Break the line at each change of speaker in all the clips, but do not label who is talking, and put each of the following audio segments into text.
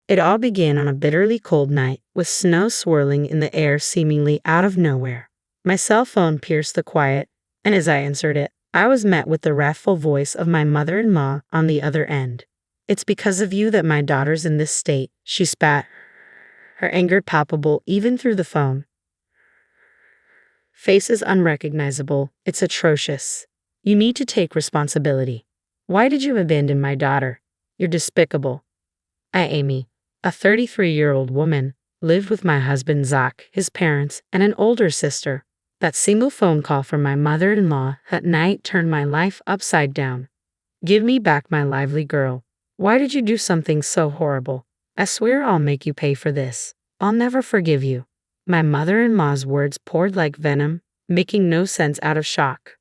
It all began on a bitterly cold night, with snow swirling in the air seemingly out of nowhere. My cell phone pierced the quiet, and as I answered it, I was met with the wrathful voice of my mother-in-law on the other end. "It's because of you that my daughter's in this state," she spat, her anger palpable even through the phone. Face is unrecognizable. "It's atrocious. You need to take responsibility. Why did you abandon my daughter? You're despicable." Amy, a 33-year-old woman, lived with my husband Zach, his parents, and an older sister. That single phone call from my mother-in-law that night turned my life upside down. "Give me back my lively girl. Why did you do something so horrible? I swear I'll make you pay for this. I'll never forgive you." My mother-in-law's words poured like venom, making no sense out of shock.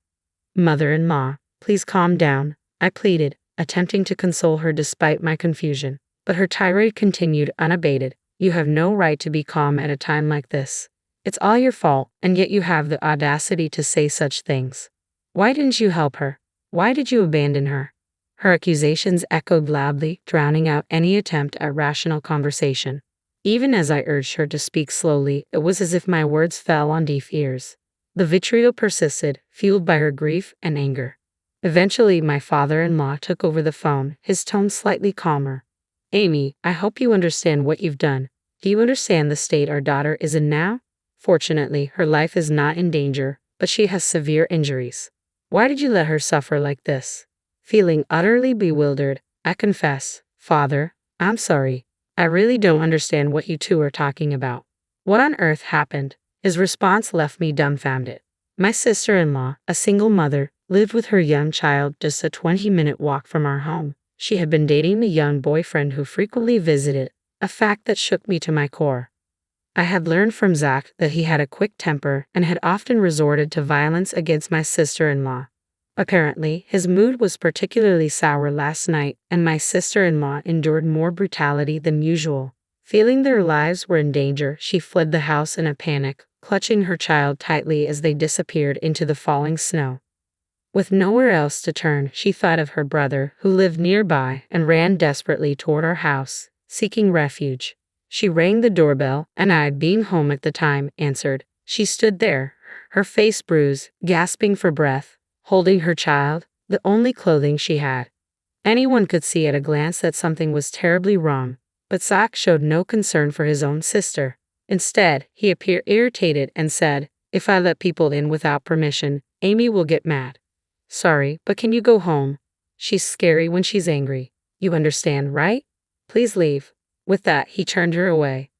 "Mother-in-law, please calm down," I pleaded, attempting to console her despite my confusion. But her tirade continued unabated. "You have no right to be calm at a time like this. It's all your fault, and yet you have the audacity to say such things. Why didn't you help her? Why did you abandon her?" Her accusations echoed loudly, drowning out any attempt at rational conversation. Even as I urged her to speak slowly, it was as if my words fell on deaf ears. The vitriol persisted, fueled by her grief and anger. Eventually, my father-in-law took over the phone, his tone slightly calmer. "Amy, I hope you understand what you've done. Do you understand the state our daughter is in now? Fortunately, her life is not in danger, but she has severe injuries. Why did you let her suffer like this?" Feeling utterly bewildered, I confess, "Father, I'm sorry. I really don't understand what you two are talking about. What on earth happened?" His response left me dumbfounded. My sister-in-law, a single mother, lived with her young child just a 20-minute walk from our home. She had been dating a young boyfriend who frequently visited, a fact that shook me to my core. I had learned from Zach that he had a quick temper and had often resorted to violence against my sister-in-law. Apparently, his mood was particularly sour last night, and my sister-in-law endured more brutality than usual. Feeling their lives were in danger, she fled the house in a panic, clutching her child tightly as they disappeared into the falling snow. With nowhere else to turn, she thought of her brother, who lived nearby, and ran desperately toward our house, seeking refuge. She rang the doorbell, and I, being home at the time, answered. She stood there, her face bruised, gasping for breath, holding her child, the only clothing she had. Anyone could see at a glance that something was terribly wrong, but Zach showed no concern for his own sister. Instead, he appeared irritated and said, "If I let people in without permission, Amy will get mad. Sorry, but can you go home? She's scary when she's angry. You understand, right? Please leave." With that, he turned her away.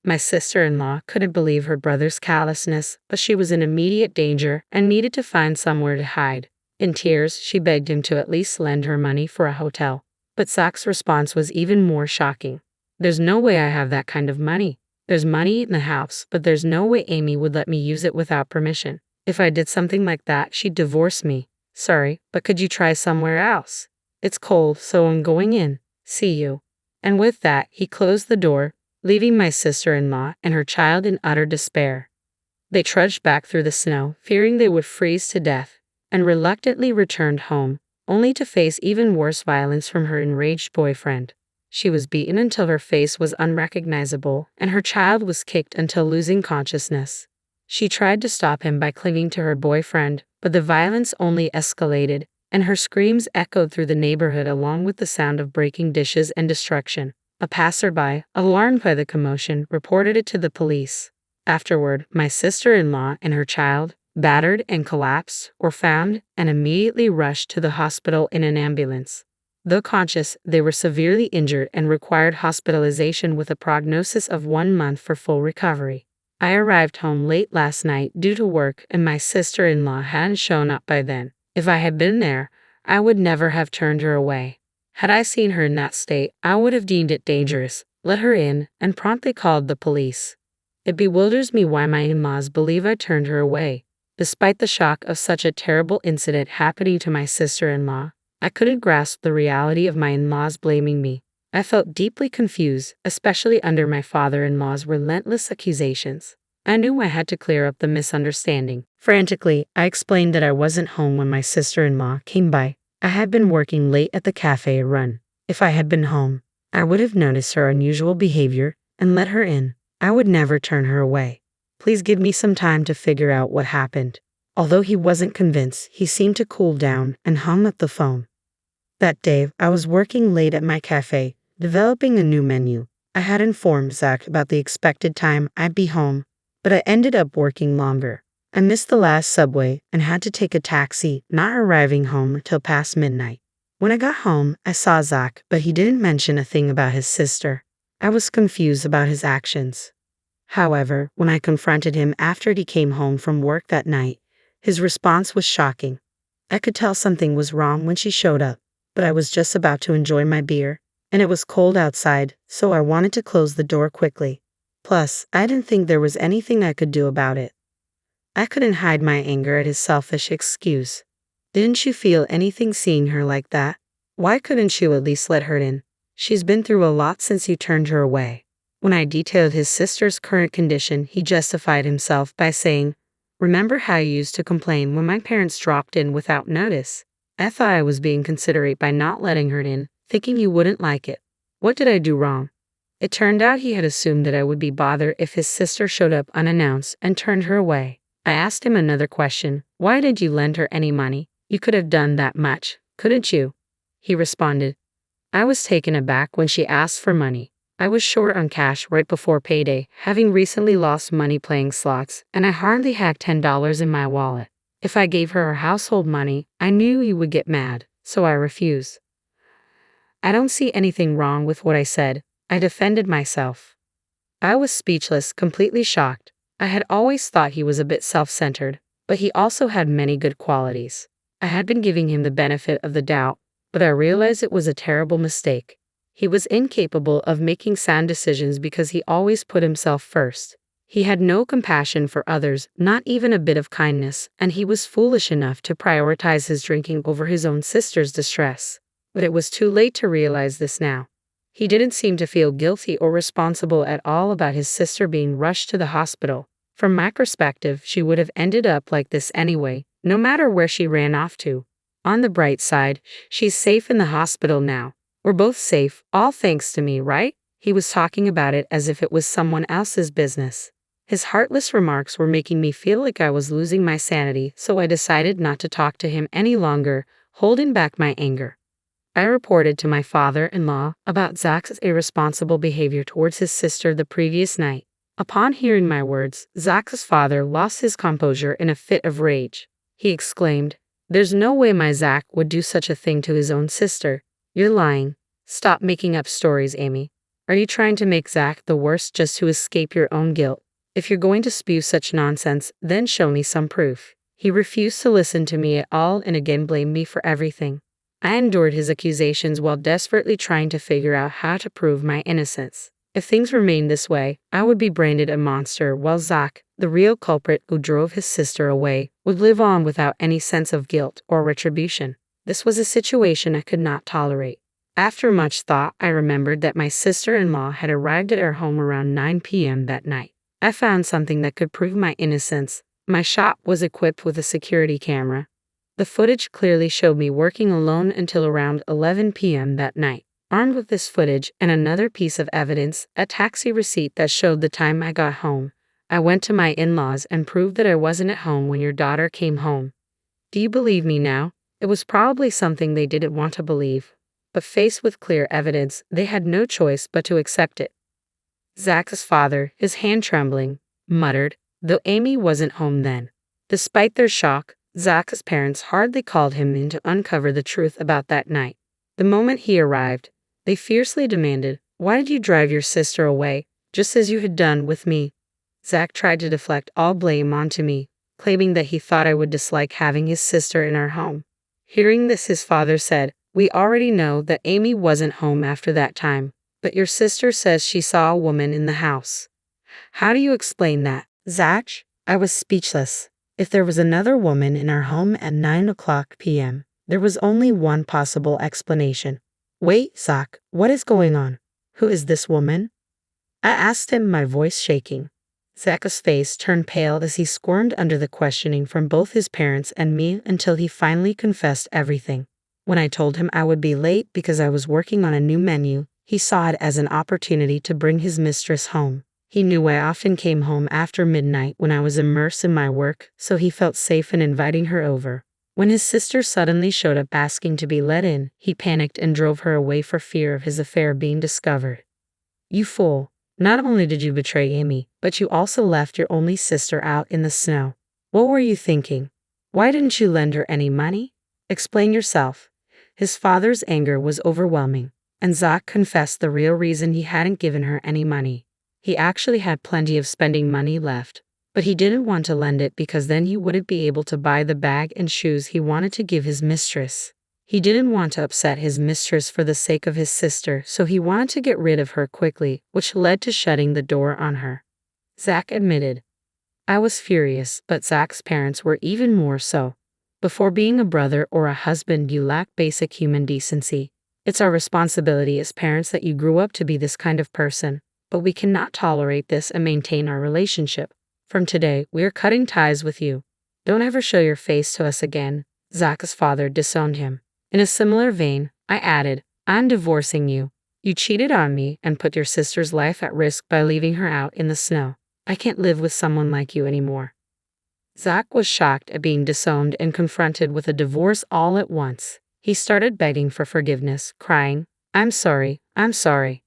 My sister-in-law couldn't believe her brother's callousness, but she was in immediate danger and needed to find somewhere to hide. In tears, she begged him to at least lend her money for a hotel. But Zach's response was even more shocking. "There's no way I have that kind of money. There's money in the house, but there's no way Amy would let me use it without permission. If I did something like that, she'd divorce me. Sorry, but could you try somewhere else? It's cold, so I'm going in. See you." And with that, he closed the door, leaving my sister-in-law and her child in utter despair. They trudged back through the snow, fearing they would freeze to death, and reluctantly returned home, only to face even worse violence from her enraged boyfriend. She was beaten until her face was unrecognizable, and her child was kicked until losing consciousness. She tried to stop him by clinging to her boyfriend, but the violence only escalated, and her screams echoed through the neighborhood along with the sound of breaking dishes and destruction. A passerby, alarmed by the commotion, reported it to the police. Afterward, my sister-in-law and her child, battered and collapsed, were found and immediately rushed to the hospital in an ambulance. Though conscious, they were severely injured and required hospitalization with a prognosis of 1 month for full recovery. I arrived home late last night due to work, and my sister-in-law hadn't shown up by then. If I had been there, I would never have turned her away. Had I seen her in that state, I would have deemed it dangerous, let her in, and promptly called the police. It bewilders me why my in-laws believe I turned her away. Despite the shock of such a terrible incident happening to my sister-in-law, I couldn't grasp the reality of my in-laws blaming me. I felt deeply confused, especially under my father-in-law's relentless accusations. I knew I had to clear up the misunderstanding. Frantically, I explained that I wasn't home when my sister-in-law came by. I had been working late at the cafe run. If I had been home, I would have noticed her unusual behavior and let her in. I would never turn her away. Please give me some time to figure out what happened. Although he wasn't convinced, he seemed to cool down and hung up the phone. That day, I was working late at my cafe, developing a new menu. I had informed Zach about the expected time I'd be home, but I ended up working longer. I missed the last subway and had to take a taxi, not arriving home till past midnight. When I got home, I saw Zach, but he didn't mention a thing about his sister. I was confused about his actions. However, when I confronted him after he came home from work that night, his response was shocking. I could tell something was wrong when she showed up, but I was just about to enjoy my beer, and it was cold outside, so I wanted to close the door quickly. Plus, I didn't think there was anything I could do about it. I couldn't hide my anger at his selfish excuse. Didn't you feel anything seeing her like that? Why couldn't you at least let her in? She's been through a lot since you turned her away. When I detailed his sister's current condition, he justified himself by saying, "Remember how you used to complain when my parents dropped in without notice? I thought I was being considerate by not letting her in, thinking you wouldn't like it. What did I do wrong?" It turned out he had assumed that I would be bothered if his sister showed up unannounced and turned her away. I asked him another question. "Why did you lend her any money? You could have done that much, couldn't you?" He responded, "I was taken aback when she asked for money. I was short on cash right before payday, having recently lost money playing slots, and I hardly had $10 in my wallet. If I gave her household money, I knew you would get mad, so I refused." I don't see anything wrong with what I said. I defended myself. I was speechless, completely shocked. I had always thought he was a bit self-centered, but he also had many good qualities. I had been giving him the benefit of the doubt, but I realized it was a terrible mistake. He was incapable of making sound decisions because he always put himself first. He had no compassion for others, not even a bit of kindness, and he was foolish enough to prioritize his drinking over his own sister's distress. But it was too late to realize this now. He didn't seem to feel guilty or responsible at all about his sister being rushed to the hospital. From my perspective, she would have ended up like this anyway, no matter where she ran off to. On the bright side, she's safe in the hospital now. We're both safe, all thanks to me, right? He was talking about it as if it was someone else's business. His heartless remarks were making me feel like I was losing my sanity, so I decided not to talk to him any longer, holding back my anger. I reported to my father-in-law about Zach's irresponsible behavior towards his sister the previous night. Upon hearing my words, Zach's father lost his composure in a fit of rage. He exclaimed, "There's no way my Zach would do such a thing to his own sister. You're lying. Stop making up stories, Amy. Are you trying to make Zach the worst just to escape your own guilt? If you're going to spew such nonsense, then show me some proof." He refused to listen to me at all and again blamed me for everything. I endured his accusations while desperately trying to figure out how to prove my innocence. If things remained this way, I would be branded a monster while Zach, the real culprit who drove his sister away, would live on without any sense of guilt or retribution. This was a situation I could not tolerate. After much thought, I remembered that my sister-in-law had arrived at our home around 9 p.m. that night. I found something that could prove my innocence. My shop was equipped with a security camera. The footage clearly showed me working alone until around 11 p.m. that night. Armed with this footage and another piece of evidence, a taxi receipt that showed the time I got home, I went to my in-laws and proved that I wasn't at home when your daughter came home. Do you believe me now? It was probably something they didn't want to believe, but faced with clear evidence, they had no choice but to accept it. Zach's father, his hand trembling, muttered, though Amy wasn't home then. Despite their shock, Zach's parents hardly called him in to uncover the truth about that night. The moment he arrived, they fiercely demanded, "Why did you drive your sister away, just as you had done with me?" Zach tried to deflect all blame onto me, claiming that he thought I would dislike having his sister in our home. Hearing this, his father said, "We already know that Amy wasn't home after that time, but your sister says she saw a woman in the house. How do you explain that?" Zach, I was speechless. If there was another woman in our home at 9 p.m., there was only one possible explanation. "Wait, Zach, what is going on? Who is this woman?" I asked him, my voice shaking. Zach's face turned pale as he squirmed under the questioning from both his parents and me until he finally confessed everything. When I told him I would be late because I was working on a new menu, He saw it as an opportunity to bring his mistress home. He knew I often came home after midnight when I was immersed in my work, so he felt safe in inviting her over. When his sister suddenly showed up asking to be let in, he panicked and drove her away for fear of his affair being discovered. You fool. Not only did you betray Amy, but you also left your only sister out in the snow. What were you thinking? Why didn't you lend her any money? Explain yourself. His father's anger was overwhelming, and Zach confessed the real reason he hadn't given her any money. He actually had plenty of spending money left, but he didn't want to lend it because then he wouldn't be able to buy the bag and shoes he wanted to give his mistress. He didn't want to upset his mistress for the sake of his sister, so he wanted to get rid of her quickly, which led to shutting the door on her. Zach admitted. I was furious, but Zach's parents were even more so. Before being a brother or a husband, you lack basic human decency. It's our responsibility as parents that you grew up to be this kind of person, but we cannot tolerate this and maintain our relationship. From today, we are cutting ties with you. Don't ever show your face to us again. Zach's father disowned him. In a similar vein, I added, I'm divorcing you. You cheated on me and put your sister's life at risk by leaving her out in the snow. I can't live with someone like you anymore. Zach was shocked at being disowned and confronted with a divorce all at once. He started begging for forgiveness, crying, I'm sorry, I'm sorry.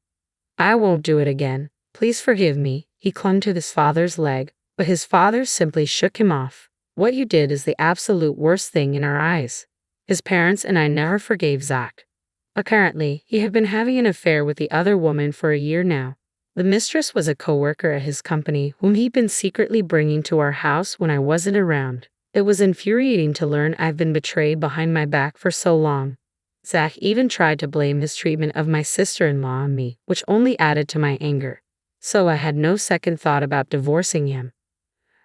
I won't do it again. Please forgive me. He clung to his father's leg, but his father simply shook him off. What you did is the absolute worst thing in our eyes. His parents and I never forgave Zach. Apparently, he had been having an affair with the other woman for a year now. The mistress was a co-worker at his company whom he'd been secretly bringing to our house when I wasn't around. It was infuriating to learn I've been betrayed behind my back for so long. Zach even tried to blame his treatment of my sister-in-law on me, which only added to my anger. So I had no second thought about divorcing him.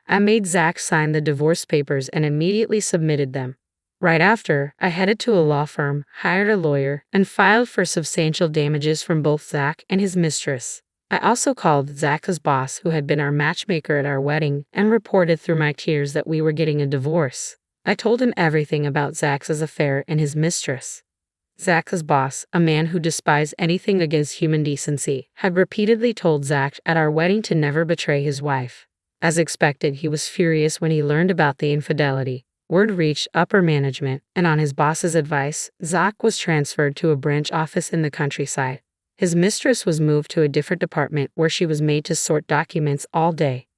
I made Zach sign the divorce papers and immediately submitted them. Right after, I headed to a law firm, hired a lawyer, and filed for substantial damages from both Zach and his mistress. I also called Zach's boss, who had been our matchmaker at our wedding, and reported through my tears that we were getting a divorce. I told him everything about Zach's affair and his mistress. Zach's boss, a man who despised anything against human decency, had repeatedly told Zach at our wedding to never betray his wife. As expected, he was furious when he learned about the infidelity. Word reached upper management, and on his boss's advice, Zach was transferred to a branch office in the countryside. His mistress was moved to a different department where she was made to sort documents all day.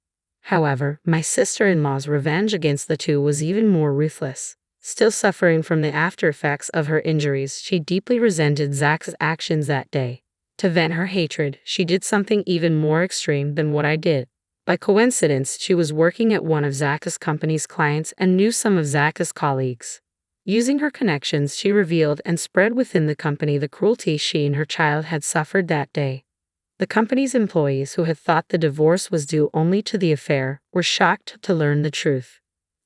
However, my sister-in-law's revenge against the two was even more ruthless. Still suffering from the after-effects of her injuries, she deeply resented Zach's actions that day. To vent her hatred, she did something even more extreme than what I did. By coincidence, she was working at one of Zach's company's clients and knew some of Zach's colleagues. Using her connections, she revealed and spread within the company the cruelty she and her child had suffered that day. The company's employees, who had thought the divorce was due only to the affair, were shocked to learn the truth.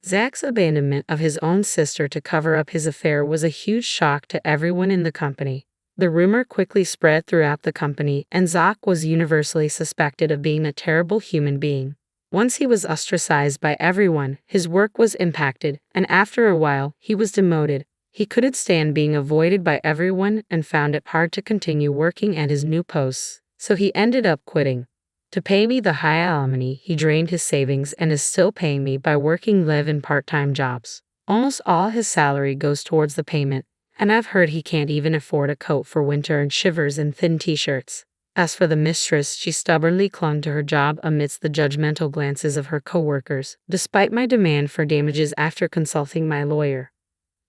Zach's abandonment of his own sister to cover up his affair was a huge shock to everyone in the company. The rumor quickly spread throughout the company, and Zach was universally suspected of being a terrible human being. Once he was ostracized by everyone, his work was impacted, and after a while, he was demoted. He couldn't stand being avoided by everyone and found it hard to continue working at his new posts, so he ended up quitting. To pay me the high alimony, he drained his savings and is still paying me by working live-in part-time jobs. Almost all his salary goes towards the payment, and I've heard he can't even afford a coat for winter and shivers in thin t-shirts. As for the mistress, she stubbornly clung to her job amidst the judgmental glances of her coworkers, despite my demand for damages after consulting my lawyer.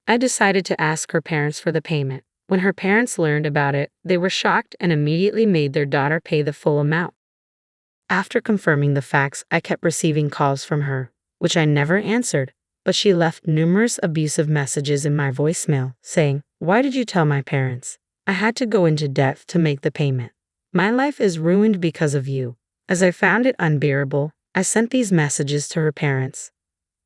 I decided to ask her parents for the payment. When her parents learned about it, they were shocked and immediately made their daughter pay the full amount. After confirming the facts, I kept receiving calls from her, which I never answered, but she left numerous abusive messages in my voicemail, saying, "Why did you tell my parents? I had to go into debt to make the payment. My life is ruined because of you." As I found it unbearable, I sent these messages to her parents.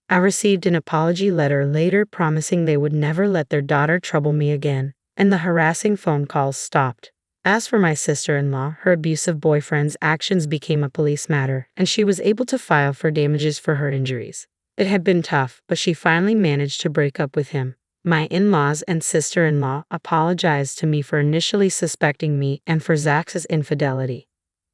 I received an apology letter later promising they would never let their daughter trouble me again, and the harassing phone calls stopped. As for my sister-in-law, her abusive boyfriend's actions became a police matter, and she was able to file for damages for her injuries. It had been tough, but she finally managed to break up with him. My in-laws and sister-in-law apologized to me for initially suspecting me and for Zach's infidelity.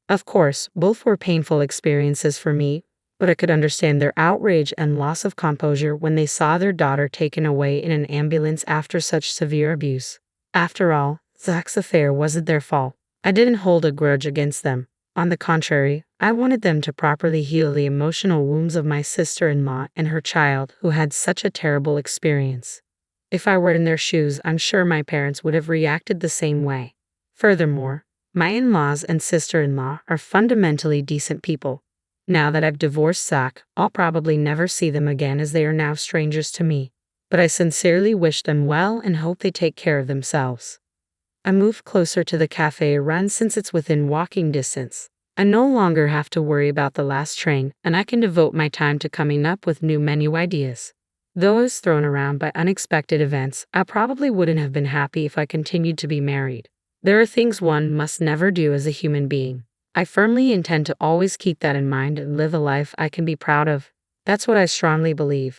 Of course, both were painful experiences for me, but I could understand their outrage and loss of composure when they saw their daughter taken away in an ambulance after such severe abuse. After all, Zach's affair wasn't their fault. I didn't hold a grudge against them. On the contrary, I wanted them to properly heal the emotional wounds of my sister-in-law and her child who had such a terrible experience. If I were in their shoes, I'm sure my parents would have reacted the same way. Furthermore, my in-laws and sister-in-law are fundamentally decent people. Now that I've divorced Zach, I'll probably never see them again as they are now strangers to me. But I sincerely wish them well and hope they take care of themselves. I moved closer to the cafe run since it's within walking distance. I no longer have to worry about the last train, and I can devote my time to coming up with new menu ideas. Though I was thrown around by unexpected events, I probably wouldn't have been happy if I continued to be married. There are things one must never do as a human being. I firmly intend to always keep that in mind and live a life I can be proud of. That's what I strongly believe.